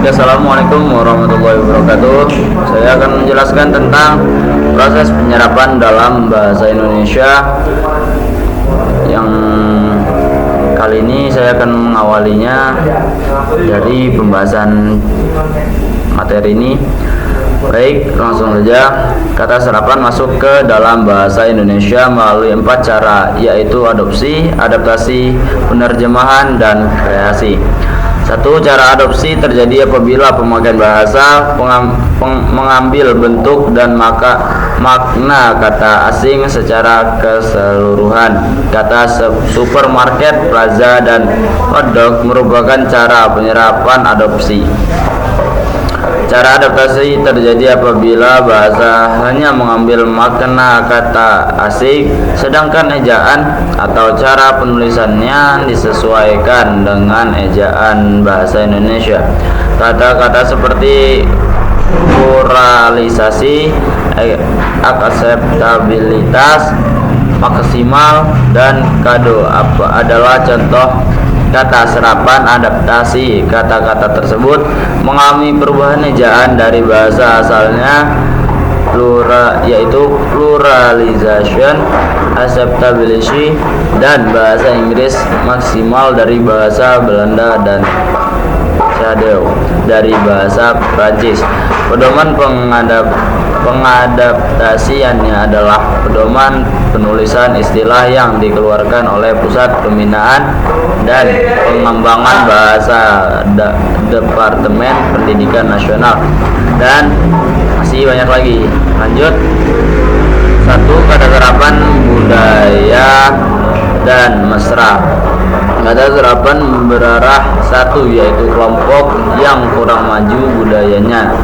Assalamualaikum warahmatullahi wabarakatuh. Saya akan menjelaskan tentang proses penyerapan dalam bahasa Indonesia. Yang kali ini saya akan mengawalinya dari pembahasan materi ini. Baik, langsung saja. Kata serapan masuk ke dalam bahasa Indonesia melalui 4 cara, yaitu adopsi, adaptasi, penerjemahan, dan kreasi. Satu, cara adopsi terjadi apabila pemakaian bahasa mengambil bentuk dan makna kata asing secara keseluruhan. Kata supermarket, plaza, dan hotdog merupakan cara penyerapan adopsi. Cara adaptasi terjadi apabila bahasa hanya mengambil makna kata asing, sedangkan ejaan atau cara penulisannya disesuaikan dengan ejaan bahasa Indonesia. Kata-kata seperti pluralisasi, akseptabilitas, maksimal, dan kado adalah contoh kata serapan adaptasi. Kata-kata tersebut mengalami perubahan ejaan dari bahasa asalnya yaitu pluralization, acceptability, dan bahasa Inggris maksimal dari bahasa Belanda, dan shadow dari bahasa Prancis. Pedoman pengadaptasiannya adalah pedoman penulisan istilah yang dikeluarkan oleh Pusat Pembinaan dan Pengembangan Bahasa Departemen Pendidikan Nasional, dan masih banyak lagi. Lanjut. 1. Kata serapan budaya dan mesra. Kata serapan berarah satu, yaitu kelompok yang kurang maju budayanya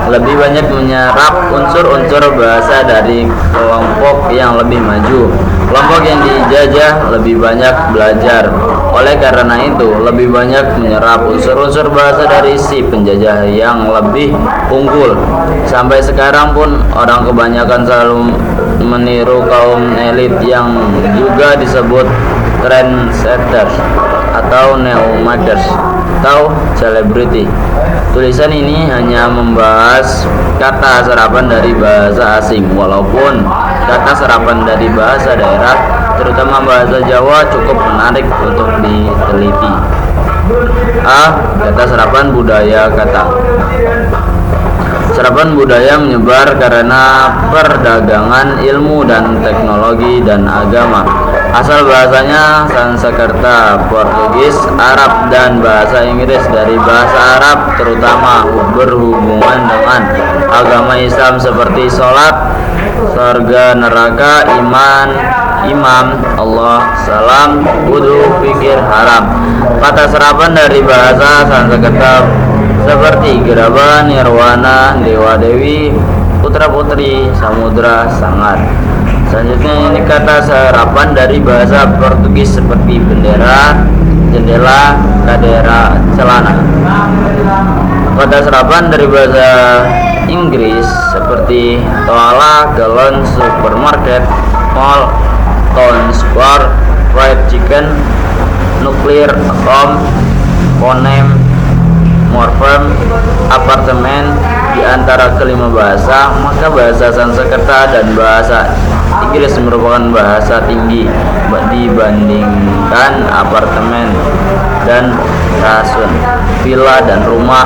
lebih banyak menyerap unsur-unsur bahasa dari kelompok yang lebih maju. Kelompok yang dijajah lebih banyak belajar, oleh karena itu lebih banyak menyerap unsur-unsur bahasa dari si penjajah yang lebih unggul. Sampai sekarang pun orang kebanyakan selalu meniru kaum elit yang juga disebut trendsetters atau newmakers atau selebriti. Tulisan ini hanya membahas kata serapan dari bahasa asing, walaupun kata serapan dari bahasa daerah, terutama bahasa Jawa, cukup menarik untuk diteliti. A. Kata serapan budaya. Kata serapan budaya menyebar karena perdagangan, ilmu dan teknologi, dan agama. Asal bahasanya Sanskerta, Portugis, Arab, dan bahasa Inggris dari bahasa Arab, terutama berhubungan dengan agama Islam seperti sholat, surga, neraka, iman, imam, Allah, salam, wudu, fikir, haram. Kata serapan dari bahasa Sanskerta seperti geraba, nirwana, dewa dewi, putra putri, samudra, sangat. Selanjutnya ini kata serapan dari bahasa Portugis seperti bendera, jendela, kadera, celana. Kata serapan dari bahasa Inggris seperti toala, galon, supermarket, mall, town square, fried chicken, nuklir, atom, phoneme, morfem, apartemen. Di antara kelima bahasa, maka bahasa Sanskerta dan bahasa Inggris merupakan bahasa tinggi dibandingkan apartemen dan rasun, villa dan rumah,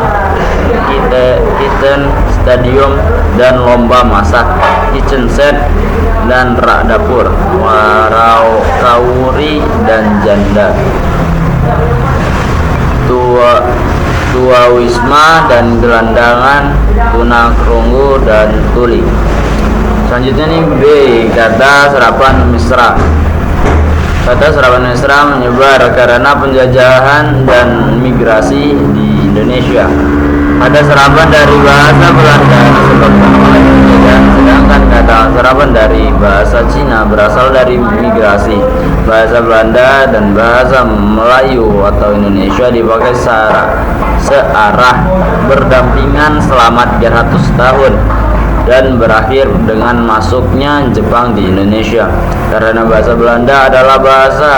kitchen, stadium, dan lomba masak, kitchen set, dan rak dapur, kauri, dan janda, tua wisma, dan gelandangan, tunakrunggu, dan tuli. Selanjutnya nih B. Kata serapan mesra. Kata serapan mesra menyebar karena penjajahan dan migrasi di Indonesia. Ada serapan dari bahasa Belanda disebabkan oleh penjajahan, sedangkan kata serapan dari bahasa Cina berasal dari migrasi. Bahasa Belanda dan bahasa Melayu atau Indonesia dipakai searah berdampingan selama 300 tahun. dan berakhir dengan masuknya Jepang di Indonesia. Karena bahasa Belanda adalah bahasa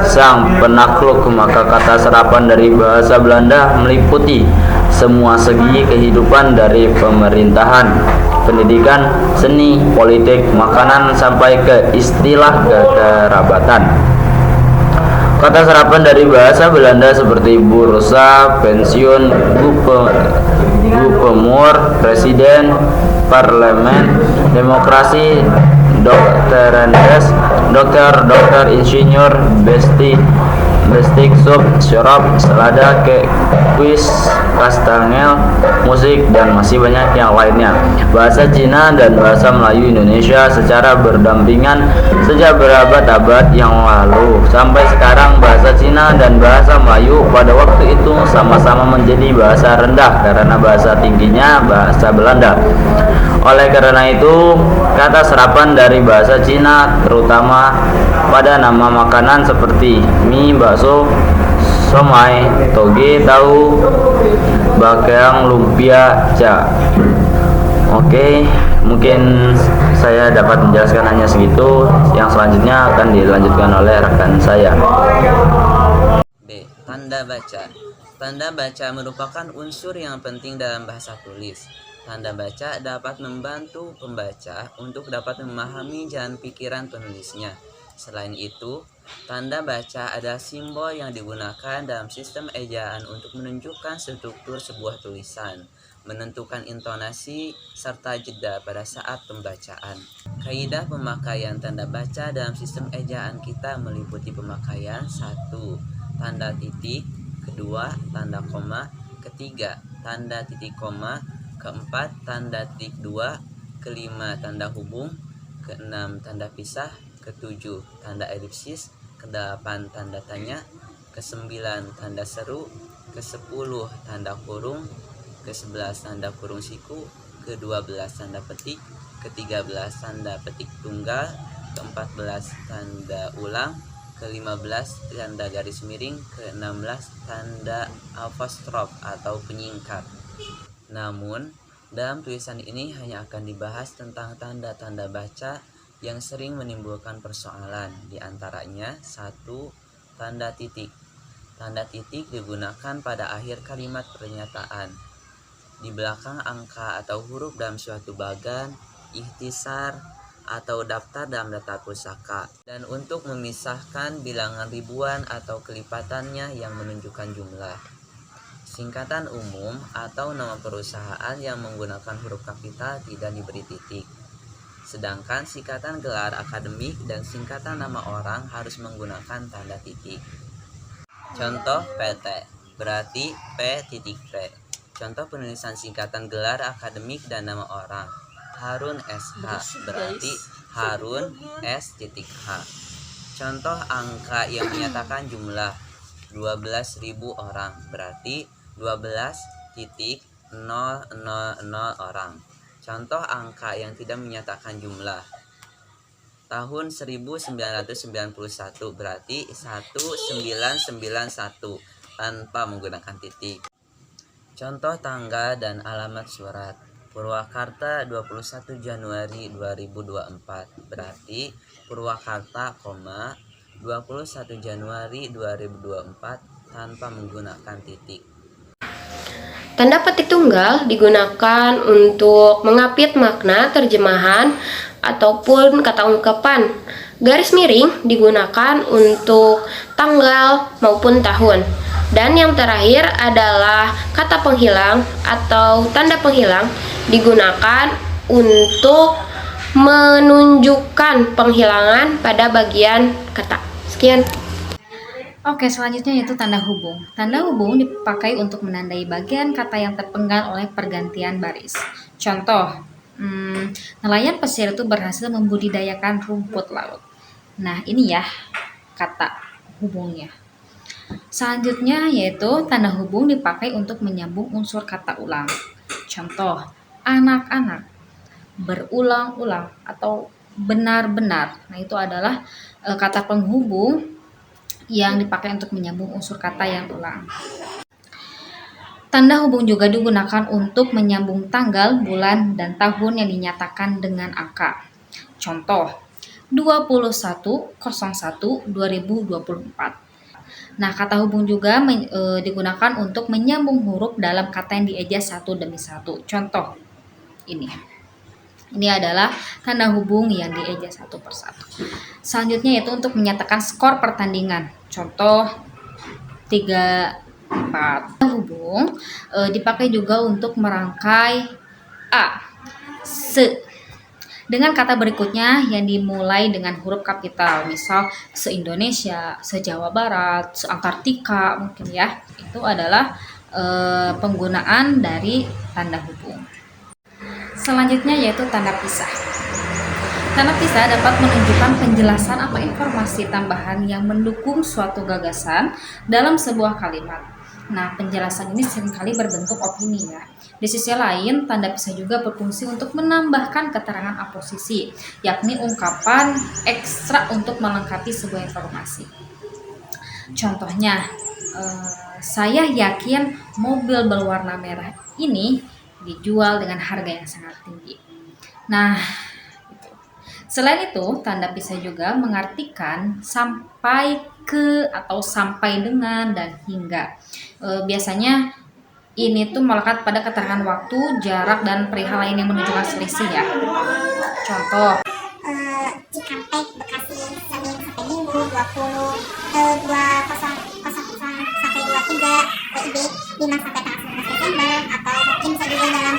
sang penakluk, maka kata serapan dari bahasa Belanda meliputi semua segi kehidupan dari pemerintahan, pendidikan, seni, politik, makanan, sampai ke istilah kekerabatan. Kata serapan dari bahasa Belanda seperti bursa, pensiun, gubernur, presiden, parlemen, demokrasi, dokterendes, dokter, insinyur, bestik, sup, syarab, selada, kuis, kastangel, musik, dan masih banyak yang lainnya. Bahasa Cina dan bahasa Melayu Indonesia secara berdampingan sejak berabad-abad yang lalu. Sampai sekarang bahasa Cina dan bahasa Melayu pada waktu itu sama-sama menjadi bahasa rendah karena bahasa tingginya bahasa Belanda. Oleh karena itu, kata serapan dari bahasa Cina terutama pada nama makanan seperti mie, bakso, somai, toge, tahu, bakang, lumpia, Oke, mungkin saya dapat menjelaskan hanya segitu. Yang selanjutnya akan dilanjutkan oleh rekan saya. B. Tanda baca. Tanda baca merupakan unsur yang penting dalam bahasa tulis. Tanda baca dapat membantu pembaca untuk dapat memahami jalan pikiran penulisnya. Selain itu, tanda baca adalah simbol yang digunakan dalam sistem ejaan untuk menunjukkan struktur sebuah tulisan, menentukan intonasi, serta jeda pada saat pembacaan. Kaidah pemakaian tanda baca dalam sistem ejaan kita meliputi pemakaian 1. Tanda titik, kedua, tanda koma, ketiga, tanda titik koma, keempat, tanda titik dua, kelima, tanda hubung, keenam, tanda pisah, ketujuh, tanda elipsis, kedelapan, tanda tanya, kesembilan, tanda seru, kesepuluh, tanda kurung, ke-11 tanda kurung siku, ke-12 tanda petik, ke-13 tanda petik tunggal, ke-14 tanda ulang, ke-15 tanda garis miring, ke-16 tanda apostrof atau penyingkat. Namun, dalam tulisan ini hanya akan dibahas tentang tanda-tanda baca yang sering menimbulkan persoalan, diantaranya 1. Tanda titik. Tanda titik digunakan pada akhir kalimat pernyataan, di belakang angka atau huruf dalam suatu bagan, ikhtisar, atau daftar dalam data pusaka, dan untuk memisahkan bilangan ribuan atau kelipatannya yang menunjukkan jumlah. Singkatan umum atau nama perusahaan yang menggunakan huruf kapital tidak diberi titik. Sedangkan singkatan gelar akademik dan singkatan nama orang harus menggunakan tanda titik. Contoh PT berarti P.P. Contoh penulisan singkatan gelar akademik dan nama orang. Harun SH berarti Harun S.H. Contoh angka yang menyatakan jumlah 12.000 orang berarti 12.000 orang. Contoh angka yang tidak menyatakan jumlah tahun 1991 berarti 1991 tanpa menggunakan titik. Contoh tanggal dan alamat surat. Purwakarta 21 Januari 2024 berarti Purwakarta, 21 Januari 2024 tanpa menggunakan titik. Tanda petik tunggal digunakan untuk mengapit makna terjemahan ataupun kata ungkapan. Garis miring digunakan untuk tanggal maupun tahun. Dan yang terakhir adalah kata penghilang atau tanda penghilang digunakan untuk menunjukkan penghilangan pada bagian kata. Sekian. Oke, selanjutnya yaitu tanda hubung. Tanda hubung dipakai untuk menandai bagian kata yang terpenggal oleh pergantian baris. Contoh, nelayan pesisir itu berhasil membudidayakan rumput laut. Nah, ini ya kata hubungnya. Selanjutnya yaitu tanda hubung dipakai untuk menyambung unsur kata ulang. Contoh, anak-anak, berulang-ulang, atau benar-benar. Nah, itu adalah kata penghubung yang dipakai untuk menyambung unsur kata yang ulang. Tanda hubung juga digunakan untuk menyambung tanggal, bulan, dan tahun yang dinyatakan dengan angka. Contoh, 21/01/2024. Nah, kata hubung juga digunakan untuk menyambung huruf dalam kata yang dieja satu demi satu. Contoh, ini. Ini adalah tanda hubung yang dieja satu persatu. Selanjutnya yaitu untuk menyatakan skor pertandingan. Contoh, 3-4. Hubung dipakai juga untuk merangkai a, se dengan kata berikutnya yang dimulai dengan huruf kapital, misal se-Indonesia, se-Jawa Barat, se-Antartika mungkin ya. Itu adalah penggunaan dari tanda hubung. Selanjutnya yaitu tanda pisah. Tanda pisah dapat menunjukkan penjelasan atau informasi tambahan yang mendukung suatu gagasan dalam sebuah kalimat. Nah, penjelasan ini seringkali berbentuk opini ya. Di sisi lain, tanda pisah juga berfungsi untuk menambahkan keterangan aposisi, yakni ungkapan ekstra untuk melengkapi sebuah informasi. Contohnya, saya yakin mobil berwarna merah ini dijual dengan harga yang sangat tinggi. Nah, selain itu, tanda pisah juga mengartikan sampai ke atau sampai dengan dan hingga. Biasanya ini tuh melekat pada keterangan waktu, jarak, dan perihal lain yang menunjukkan selisih ya. Contoh, Cikampek, Bekasi, Senin sampai Minggu 20 sampai 23, WIB 5 sampai tanggal 19 Desember, atau mungkin bisa juga dalam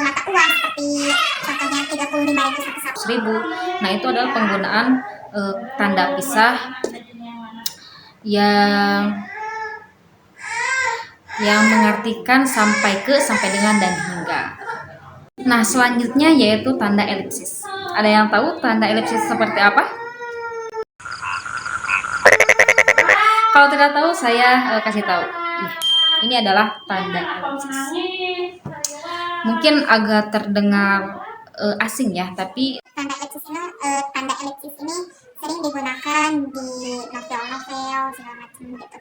mata uang seperti contohnya 35.000 sampai 100.000. Nah, itu adalah penggunaan tanda pisah yang mengartikan sampai ke, sampai dengan, dan hingga. Nah, selanjutnya yaitu tanda elipsis. Ada yang tahu tanda elipsis seperti apa? Kalau tidak tahu, saya kasih tahu. Ini adalah tanda elipsis. Mungkin agak terdengar asing ya, tapi tanda elipsis ini sering digunakan di novel-novel segala macam gitu.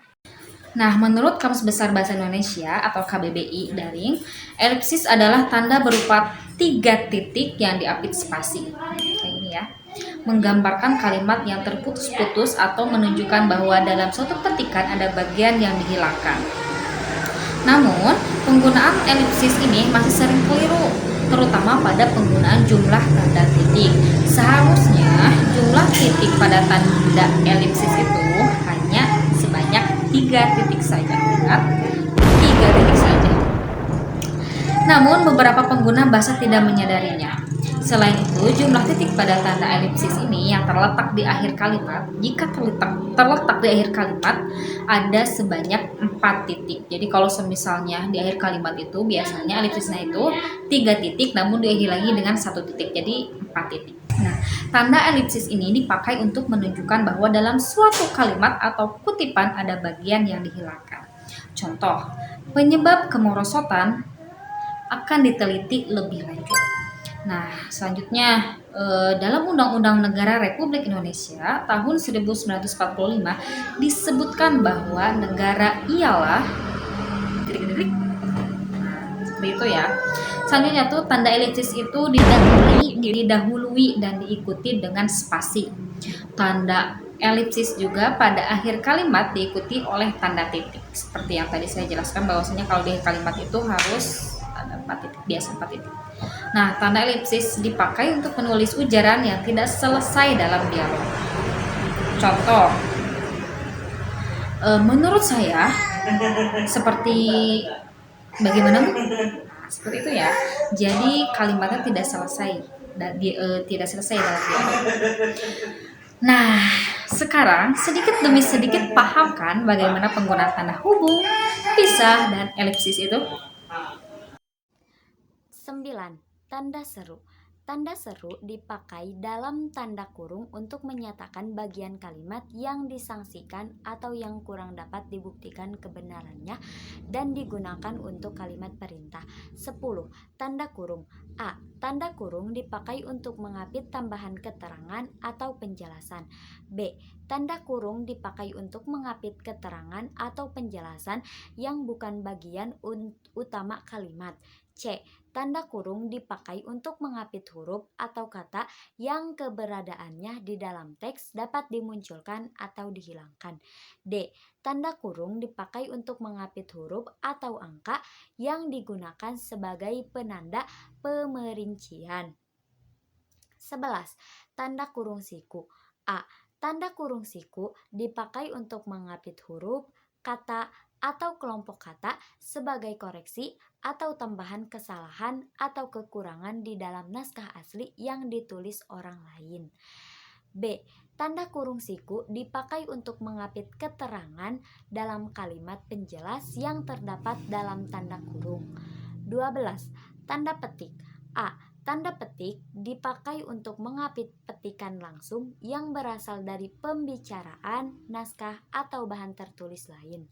Nah, menurut Kamus Besar Bahasa Indonesia atau KBBI Daring, elipsis adalah tanda berupa 3 titik yang diapit spasi. Kayak ini ya. Menggambarkan kalimat yang terputus-putus atau menunjukkan bahwa dalam suatu petikan ada bagian yang dihilangkan. Namun, penggunaan elipsis ini masih sering keliru, terutama pada penggunaan jumlah tanda titik. Seharusnya jumlah titik pada tanda elipsis itu hanya sebanyak 3 titik saja. Ingat, 3 titik saja. Namun beberapa pengguna bahasa tidak menyadarinya. Selain itu, jumlah titik pada tanda elipsis ini yang terletak di akhir kalimat, jika terletak di akhir kalimat, ada sebanyak 4 titik. Jadi kalau semisalnya di akhir kalimat itu biasanya elipsisnya itu 3 titik, namun diakhiri lagi dengan 1 titik, jadi 4 titik. Nah, tanda elipsis ini dipakai untuk menunjukkan bahwa dalam suatu kalimat atau kutipan ada bagian yang dihilangkan. Contoh, penyebab kemerosotan akan diteliti lebih lanjut. Nah, selanjutnya dalam Undang-Undang Negara Republik Indonesia tahun 1945 disebutkan bahwa negara ialah seperti itu ya. Selanjutnya tuh tanda elipsis itu didahului dan diikuti dengan spasi. Tanda elipsis juga pada akhir kalimat diikuti oleh tanda titik. Seperti yang tadi saya jelaskan bahwasanya kalau di kalimat itu harus ada 4 titik, biasa 4 titik. Nah, tanda elipsis dipakai untuk menulis ujaran yang tidak selesai dalam dialog. Contoh, menurut saya seperti bagaimana? Nah, seperti itu ya. Jadi kalimatnya tidak selesai dalam dialog. Nah, sekarang sedikit demi sedikit pahamkan bagaimana penggunaan tanda hubung, pisah, dan elipsis itu. 9. Tanda seru. Tanda seru dipakai dalam tanda kurung untuk menyatakan bagian kalimat yang disangsikan atau yang kurang dapat dibuktikan kebenarannya dan digunakan untuk kalimat perintah. 10. Tanda kurung. A. Tanda kurung dipakai untuk mengapit tambahan keterangan atau penjelasan. B. Tanda kurung dipakai untuk mengapit keterangan atau penjelasan yang bukan bagian utama kalimat. C. Tanda kurung dipakai untuk mengapit huruf atau kata yang keberadaannya di dalam teks dapat dimunculkan atau dihilangkan. D. Tanda kurung dipakai untuk mengapit huruf atau angka yang digunakan sebagai penanda pemerincian. 11. Tanda kurung siku. A. Tanda kurung siku dipakai untuk mengapit huruf, kata, atau kelompok kata sebagai koreksi atau tambahan kesalahan atau kekurangan di dalam naskah asli yang ditulis orang lain. B. Tanda kurung siku dipakai untuk mengapit keterangan dalam kalimat penjelas yang terdapat dalam tanda kurung. 12. Tanda petik. A. Tanda petik dipakai untuk mengapit petikan langsung yang berasal dari pembicaraan, naskah, atau bahan tertulis lain.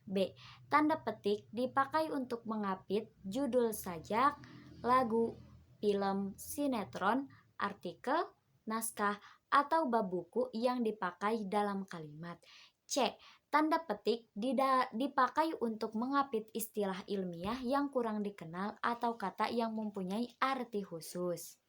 B. Tanda petik dipakai untuk mengapit judul sajak, lagu, film, sinetron, artikel, naskah, atau bab buku yang dipakai dalam kalimat. C. Tanda petik dipakai untuk mengapit istilah ilmiah yang kurang dikenal atau kata yang mempunyai arti khusus.